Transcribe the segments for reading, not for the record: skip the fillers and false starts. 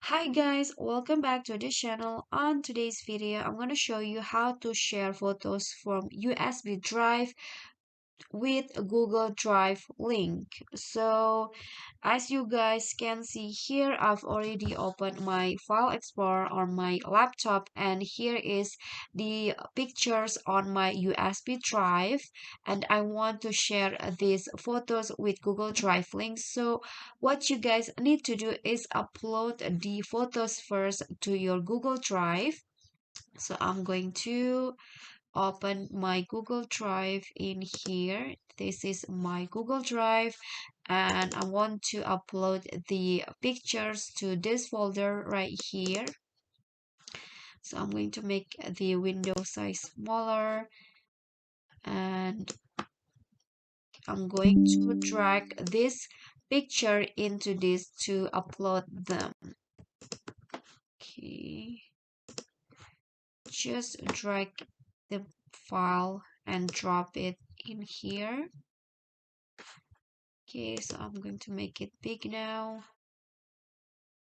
Hi guys, welcome back to the channel. On today's video, I'm going to show you how to share photos from USB drive with a Google Drive link. So as you guys can see here, I've already opened my file explorer on my laptop, and here is the pictures on my USB drive, and I want to share these photos with Google Drive links. So what you guys need to do is upload the photos first to your Google Drive. So I'm going to open my Google Drive in here. This is my Google Drive, and I want to upload the pictures to this folder right here. So I'm going to make the window size smaller, and I'm going to drag this picture into this to upload them. Okay, just drag the file and drop it in here. Okay, so I'm going to make it big now.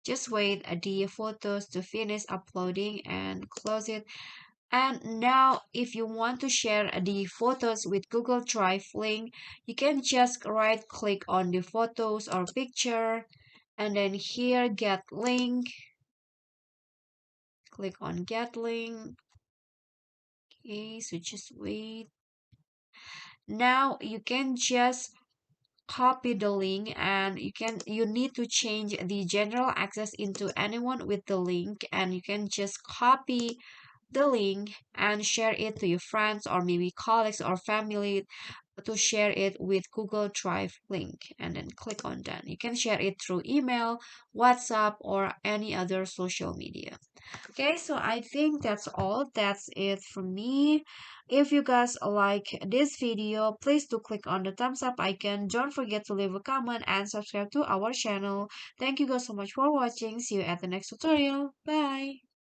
Just wait the photos to finish uploading and close it. And now if you want to share the photos with Google Drive link, you can just right click on the photos or picture, and then here get link, click on get link. Okay, so just wait. Now you can just copy the link, and you need to change the general access into anyone with the link, and you can just copy the link and share it to your friends or maybe colleagues or family to share it with Google Drive link, and then click on done. You can share it through email, WhatsApp, or any other social media. Okay, so I think that's all. That's it from me. If you guys like this video, please do click on the thumbs up icon. Don't forget to leave a comment and subscribe to our channel. Thank you guys so much for watching. See you at the next tutorial. Bye.